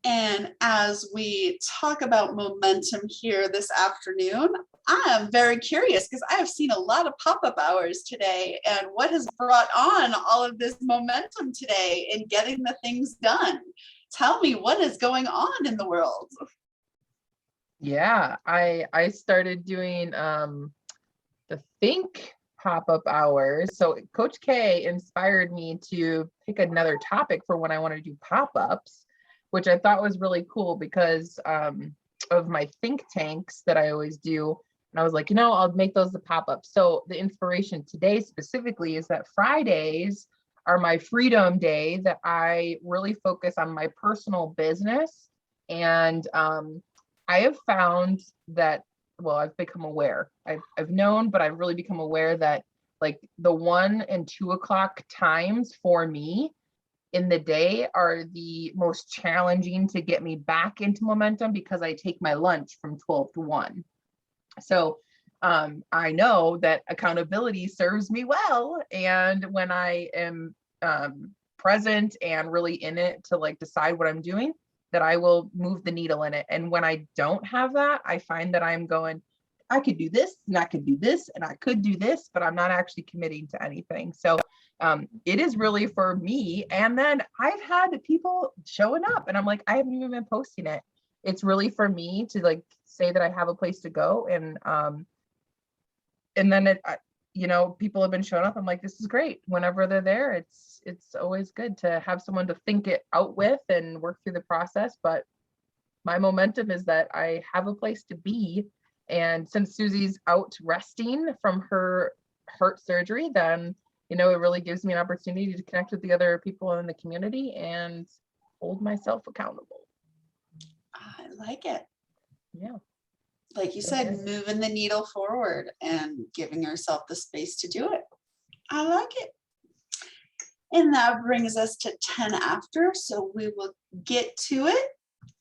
And as we talk about momentum here this afternoon, I am very curious because I have seen a lot of pop-up hours today, and what has brought on all of this momentum today in getting the things done. Tell me what is going on in the world. Yeah, I started doing the Think pop-up hours. So Coach K inspired me to pick another topic for when I want to do pop-ups, which I thought was really cool because of my think tanks that I always do. And I was like, I'll make those the pop-ups. So the inspiration today specifically is that Fridays are my freedom day, that I really focus on my personal business. And I have found that, well, I've become aware. I've known, but I've really become aware that like the 1 and 2 o'clock times for me in the day are the most challenging to get me back into momentum because I take my lunch from 12 to 1. So I know that accountability serves me well. And when I am present and really in it to like decide what I'm doing, that I will move the needle in it. And when I don't have that, I find that I'm going, I could do this and I could do this and I could do this, but I'm not actually committing to anything. So it is really for me. And then I've had people showing up and I'm like, I haven't even been posting it. It's really for me to like say that I have a place to go. And then people have been showing up. I'm like, this is great. Whenever they're there, it's always good to have someone to think it out with and work through the process. But my momentum is that I have a place to be. And since Susie's out resting from her heart surgery, then, it really gives me an opportunity to connect with the other people in the community and hold myself accountable. I like it. Yeah. Like you said, moving the needle forward and giving yourself the space to do it. I like it. And that brings us to 10 after. So we will get to it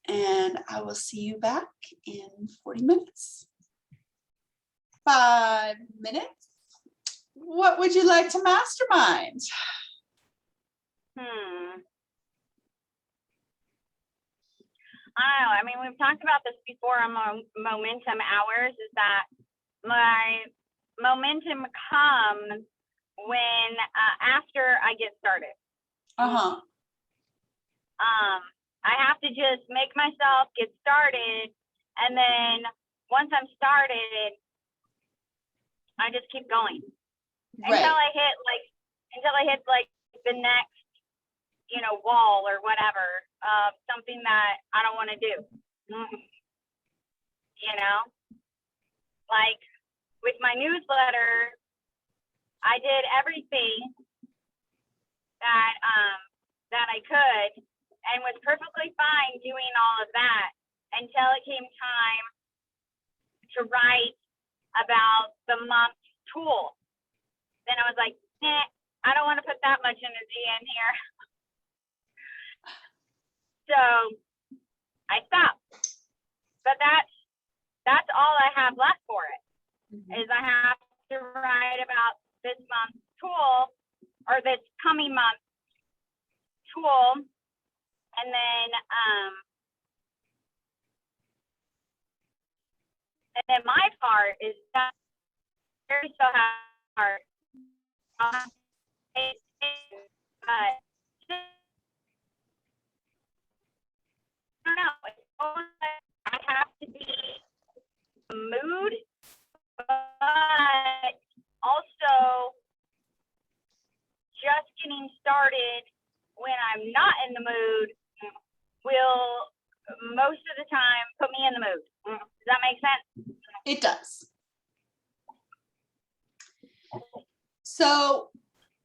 and I will see you back in 40 minutes. 5 minutes. What would you like to mastermind? I don't know. I mean, we've talked about this before on momentum hours, is that my momentum comes when after I get started. I have to just make myself get started, and then once I'm started, I just keep going until I hit like the next wall or whatever, something that I don't want to do. Like with my newsletter, I did everything that I could and was perfectly fine doing all of that until it came time to write about the month tool. Then I was like, I don't want to put that much energy in here. So I stopped. But that's all I have left for it. Is I have to write about this month's tool or this coming month's tool, and then my part is that very so hard. But I don't know. It's almost like I have to be in the mood, but also just getting started when I'm not in the mood will most of the time put me in the mood. Does that make sense? It does. So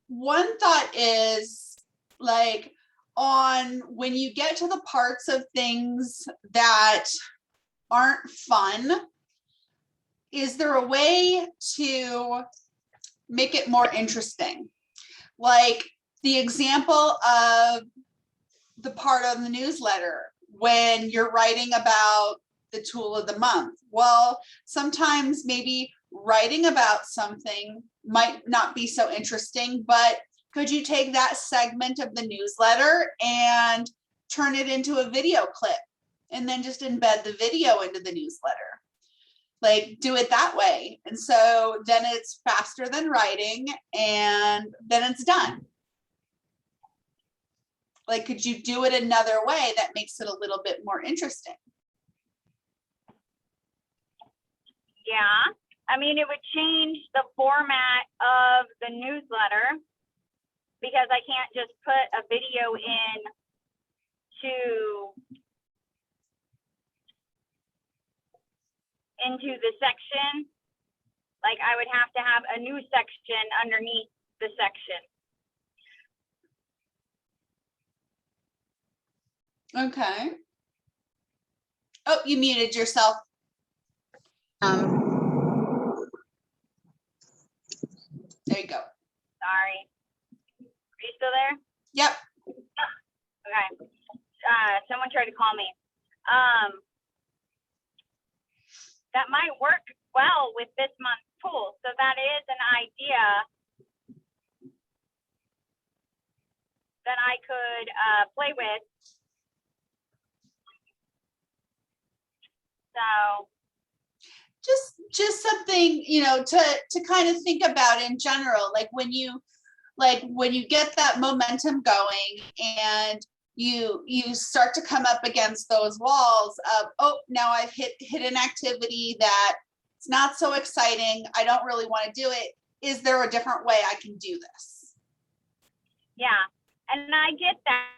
one thought is like on when you get to the parts of things that aren't fun, is there a way to make it more interesting? Like the example of the part of the newsletter when you're writing about the tool of the month. Well, sometimes maybe writing about something might not be so interesting, but could you take that segment of the newsletter and turn it into a video clip and then just embed the video into the newsletter? Like, do it that way. And so then it's faster than writing, and then it's done. Like, could you do it another way that makes it a little bit more interesting? Yeah. I mean, it would change the format of the newsletter because I can't just put a video into the section. Like, I would have to have a new section underneath the section. Okay. Oh, you muted yourself. There you go. Sorry. Are you still there? Yep. Okay. Someone tried to call me. That might work well with this month's tool. So that is an idea that I could play with. So Just something, you know, to kind of think about in general, like when you get that momentum going and you start to come up against those walls of, oh, now I've hit an activity that it's not so exciting, I don't really want to do it. Is there a different way I can do this? yeah, and I get that.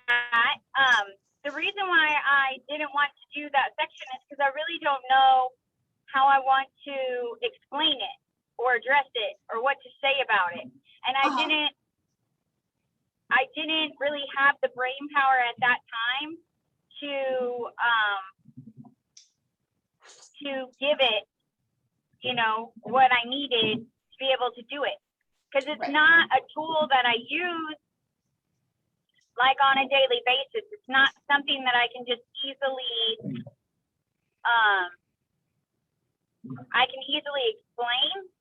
The reason why I didn't want to do that section is because I really don't know how I want to explain it or address it or what to say about it. And I didn't really have the brain power at that time to give it, you know, what I needed to be able to do it. Because it's not a tool that I use like on a daily basis. It's not something that I can just easily, I can easily explain,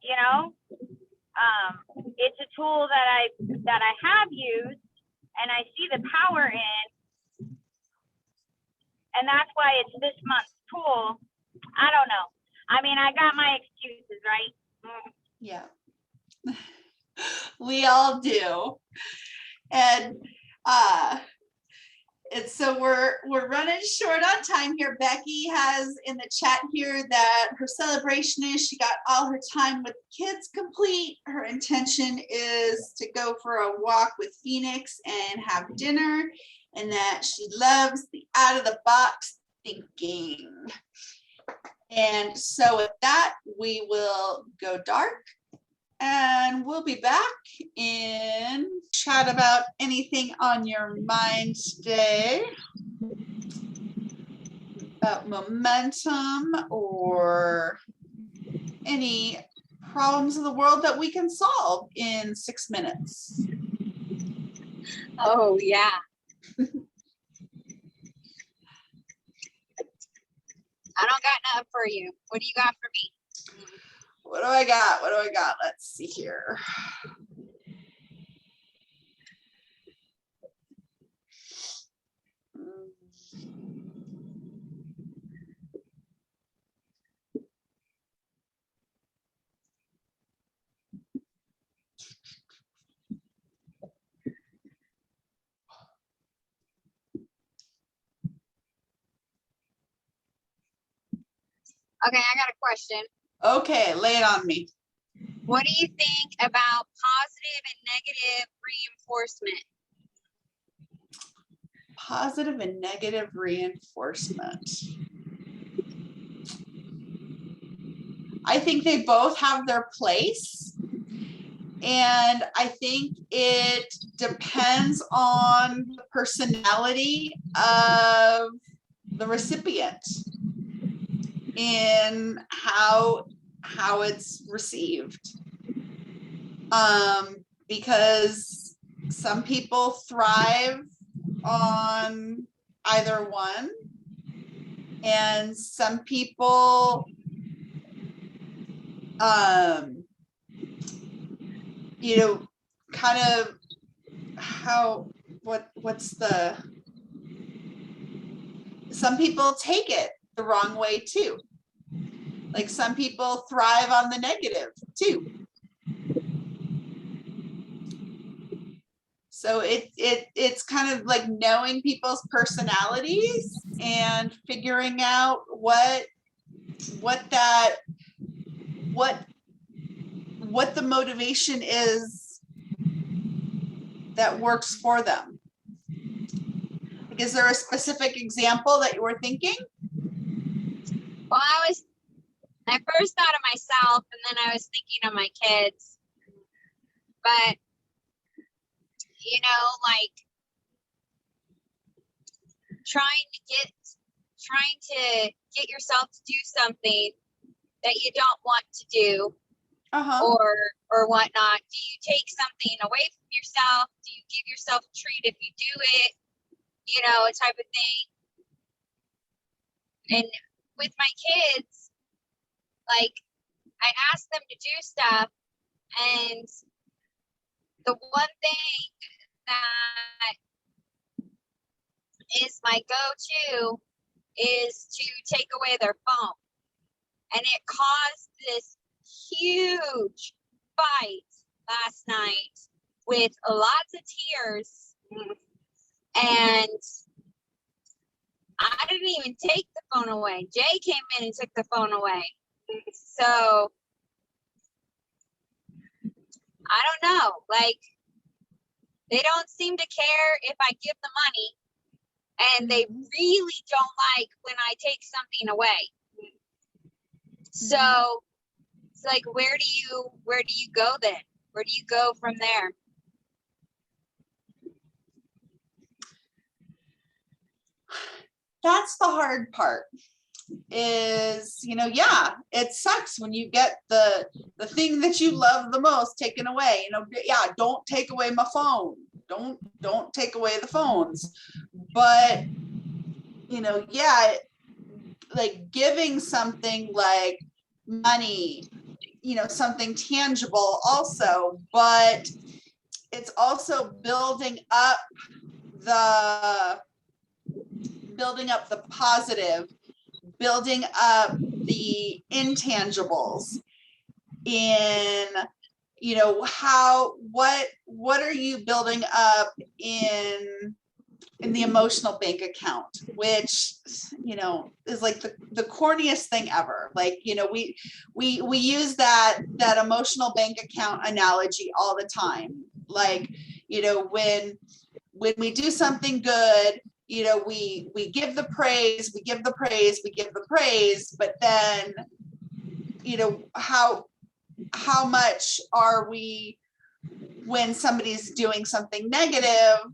you know. It's a tool that I have used and I see the power in, and that's why it's this month's tool. I don't know. I mean, I got my excuses, right? Yeah. We all do. And it's so we're running short on time here. Becky has in the chat here that her celebration is she got all her time with kids complete. Her intention is to go for a walk with Phoenix and have dinner, and that she loves the out of the box thinking. And so with that, we will go dark. And we'll be back and chat about anything on your mind today about momentum or any problems in the world that we can solve in 6 minutes. Oh, yeah. I don't got nothing for you. What do you got for me? What do I got? What do I got? Let's see here. Okay, I got a question. Okay, lay it on me. What do you think about positive and negative reinforcement? Positive and negative reinforcement. I think they both have their place. And I think it depends on the personality of the recipient in how it's received. Because some people thrive on either one, and some people you know, kind of what's the, some people take it the wrong way too. Like some people thrive on the negative too. So it's kind of like knowing people's personalities and figuring out what the motivation is that works for them. Like, is there a specific example that you were thinking? Well, I first thought of myself and then I was thinking of my kids. But, you know, like trying to get yourself to do something that you don't want to do or whatnot. Do you take something away from yourself? Do you give yourself a treat if you do it? You know, a type of thing. And with my kids, like I ask them to do stuff, and the one thing that is my go-to is to take away their phone. And it caused this huge fight last night with lots of tears. And I didn't even take the phone away. Jay came in and took the phone away. So I don't know. Like, they don't seem to care if I give the money, and they really don't like when I take something away. So it's like, where do you go then? Where do you go from there? That's the hard part. Is, you know, yeah, it sucks when you get the thing that you love the most taken away. You know, yeah, don't take away my phone. Don't take away the phones. But, you know, yeah, like giving something like money, you know, something tangible also, but it's also building up the positive, building up the intangibles in, you know, what are you building up in the emotional bank account, which, you know, is like the corniest thing ever. Like, you know, we use that emotional bank account analogy all the time. Like, you know, when we do something good, you know, we give the praise, but then, you know, how much are we, when somebody's doing something negative,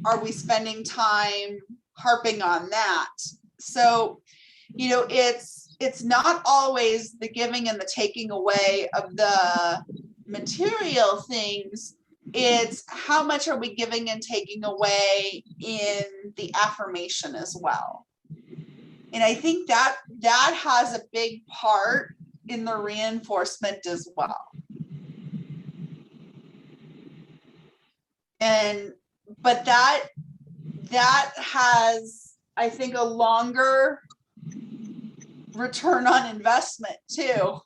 are we spending time harping on that? So, you know, it's not always the giving and the taking away of the material things. It's how much are we giving and taking away in the affirmation as well. And I think that has a big part in the reinforcement as well. But that has, I think, a longer return on investment too,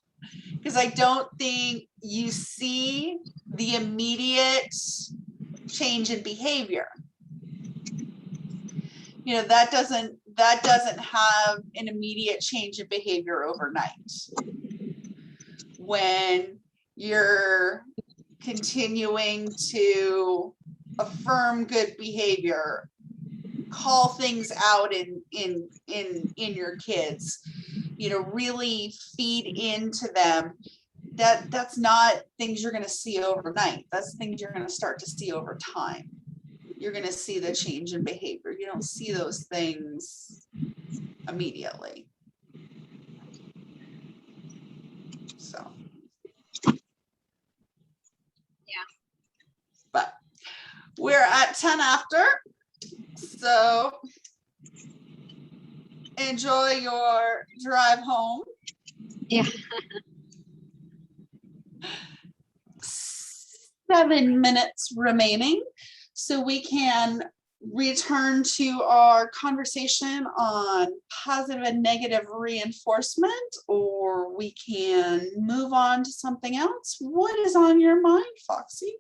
because I don't think you see the immediate change in behavior. You know, that doesn't have an immediate change in behavior overnight. When you're continuing to affirm good behavior, call things out in your kids, you know, really feed into them, that's not things you're going to see overnight. That's things you're going to start to see over time. You're going to see the change in behavior. You don't see those things immediately. So Yeah. But we're at 10 after, so enjoy your drive home. Yeah. 7 minutes remaining, so we can return to our conversation on positive and negative reinforcement, or we can move on to something else. What is on your mind, Foxy?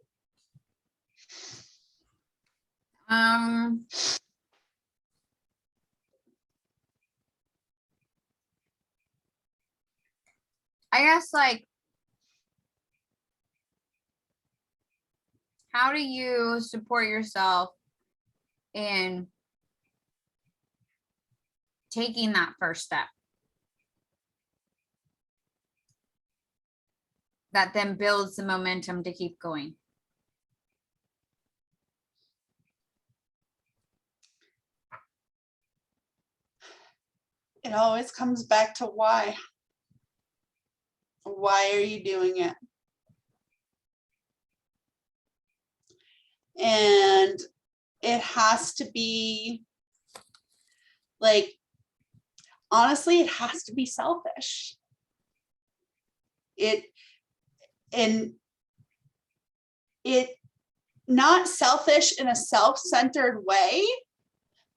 I guess, like, how do you support yourself in taking that first step that then builds the momentum to keep going? It always comes back to why. Why are you doing it? And it has to be like, honestly, it has to be selfish. It not selfish in a self-centered way,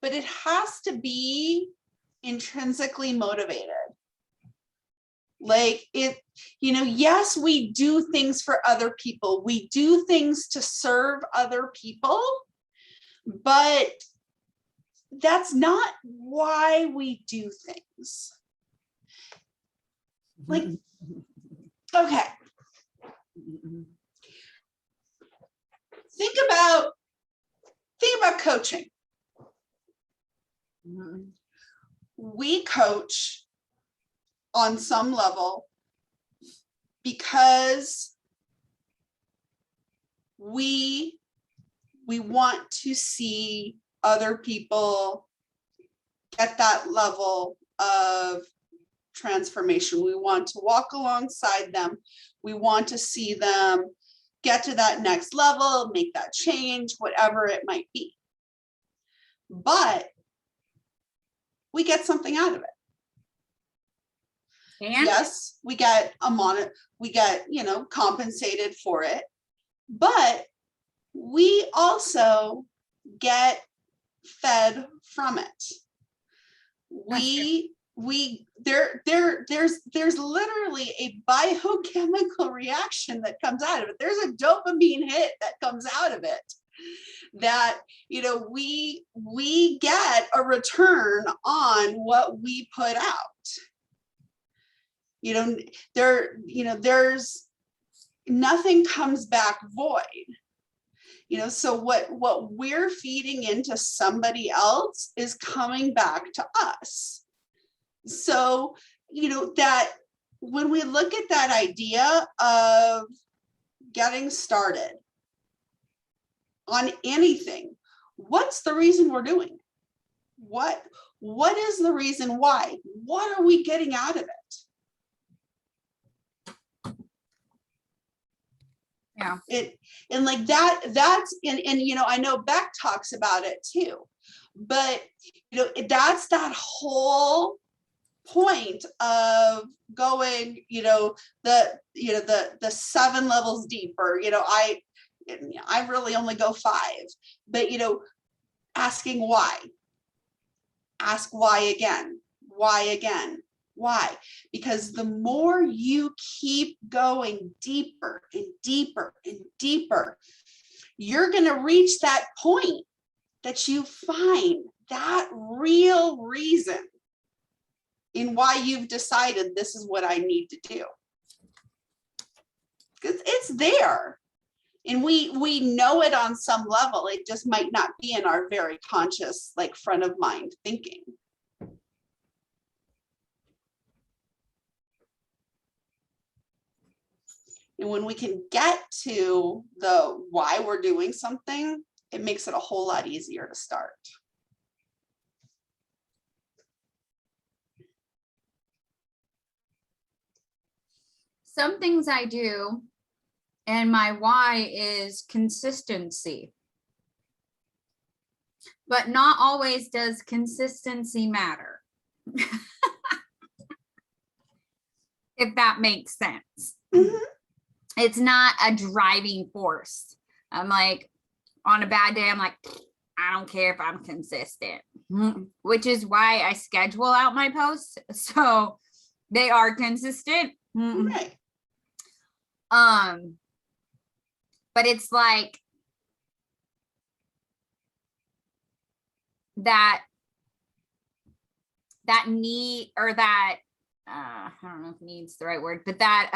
but it has to be intrinsically motivated. Like it, yes, we do things for other people. We do things to serve other people, but that's not why we do things. Like, okay. Think about coaching. We coach on some level because we want to see other people get that level of transformation. We want to walk alongside them. We want to see them get to that next level, make that change, whatever it might be. But we get something out of it. And yes, we get compensated for it, but we also get fed from it. There's literally a biochemical reaction that comes out of it. There's a dopamine hit that comes out of it that we get a return on what we put out. There's nothing comes back void. So what we're feeding into somebody else is coming back to us. So, that when we look at that idea of getting started on anything, what's the reason we're doing it? What is the reason why? What are we getting out of it? yeah, And like that's I know Beck talks about it too, but that's that whole point of going the 7 levels deeper. I really only go 5, but asking why. Ask why again. Why? Because the more you keep going deeper and deeper and deeper, you're going to reach that point that you find that real reason in why you've decided this is what I need to do. Because it's there. And we know it on some level. It just might not be in our very conscious, like, front of mind thinking. And when we can get to the why we're doing something, it makes it a whole lot easier to start. some things I do, and my why is consistency. But not always does consistency matter. If that makes sense. Mm-hmm. it's not a driving force. I'm like, on a bad day, I'm like, I don't care if I'm consistent, which is why I schedule out my posts. So they are consistent. Right. But it's like that need, or that, I don't know if need's the right word, but that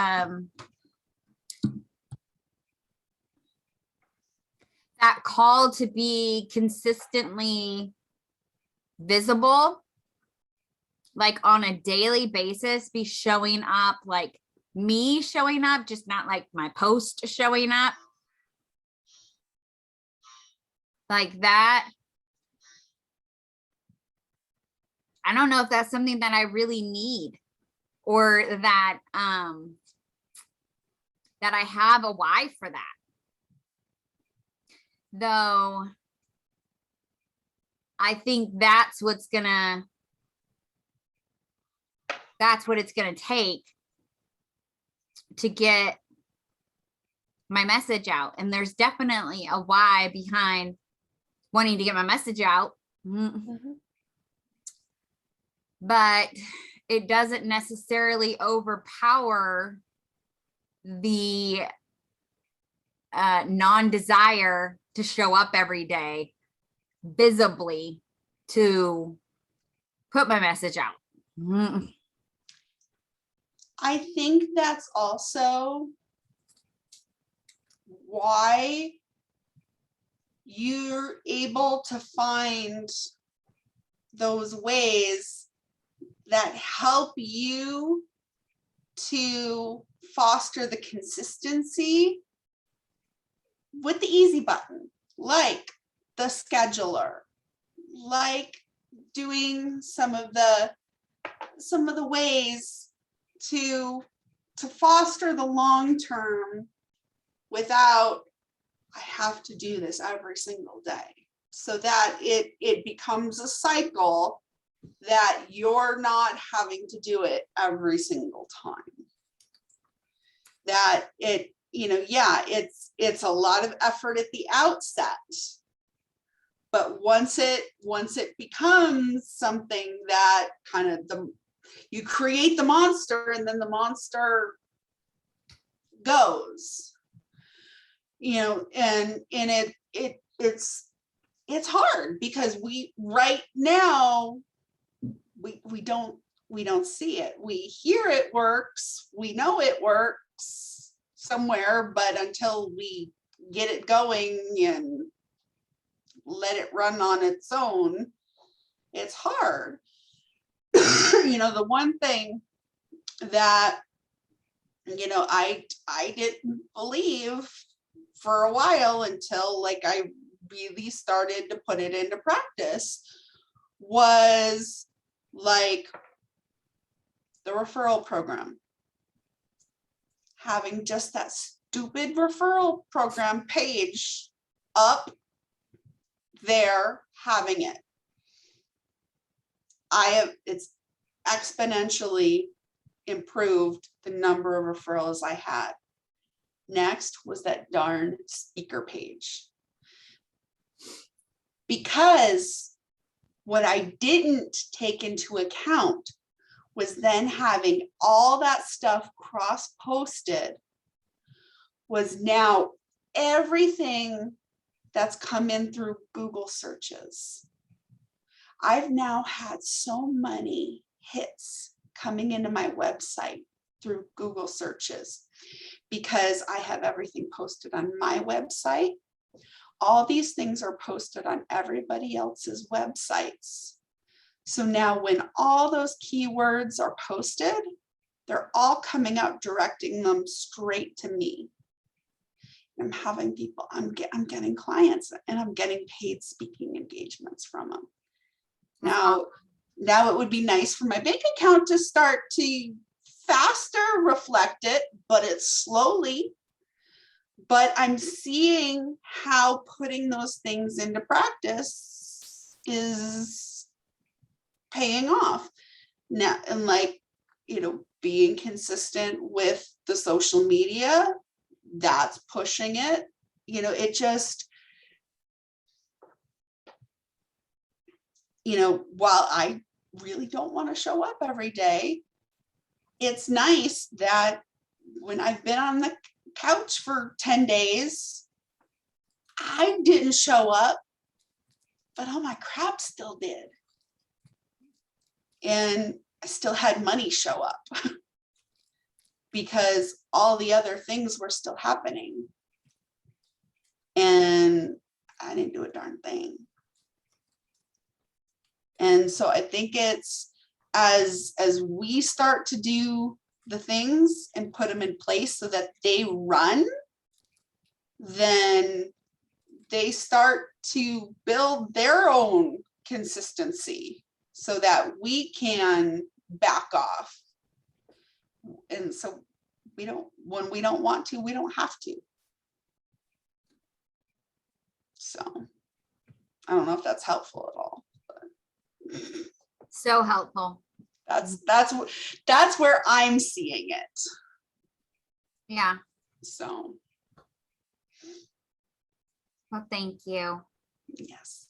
call to be consistently visible, like on a daily basis, be showing up, like me showing up, just not like my post showing up, like that. I don't know if that's something that I really need, or that that I have a why for that. Though I think that's what it's gonna take to get my message out. And there's definitely a why behind wanting to get my message out. But it doesn't necessarily overpower the non-desire to show up every day visibly to put my message out. I think that's also why you're able to find those ways that help you to foster the consistency with the easy button, like the scheduler, like doing some of the ways to foster the long term without, I have to do this every single day, so that it becomes a cycle that you're not having to do it every single time. That it, yeah, it's a lot of effort at the outset, but once it becomes something that kind of you create the monster, and then the monster goes, and it's hard because we right now we don't see it. We hear it works, we know it works somewhere, but until we get it going and let it run on its own, it's hard. The one thing that I didn't believe for a while, until like I really started to put it into practice, was like the referral program. Having just that stupid referral program page up there, having it. It's exponentially improved the number of referrals I had. Next was that darn speaker page. Because what I didn't take into account was then having all that stuff cross-posted was now everything that's come in through Google searches. I've now had so many hits coming into my website through Google searches because I have everything posted on my website. All these things are posted on everybody else's websites. So now when all those keywords are posted, they're all coming out, directing them straight to me. I'm having people, I'm getting clients, and I'm getting paid speaking engagements from them. Now it would be nice for my bank account to start to faster reflect it, but it's slowly. But I'm seeing how putting those things into practice is paying off now. And like, being consistent with the social media, that's pushing it. It just, while I really don't want to show up every day, it's nice that when I've been on the couch for 10 days, I didn't show up, but all my crap still did. And I still had money show up because all the other things were still happening. And I didn't do a darn thing. And so I think it's as we start to do the things and put them in place so that they run, then they start to build their own consistency so that we can back off. And so when we don't want to, we don't have to. So I don't know if that's helpful at all. So helpful. That's where I'm seeing it. Yeah. So Well, thank you. yes.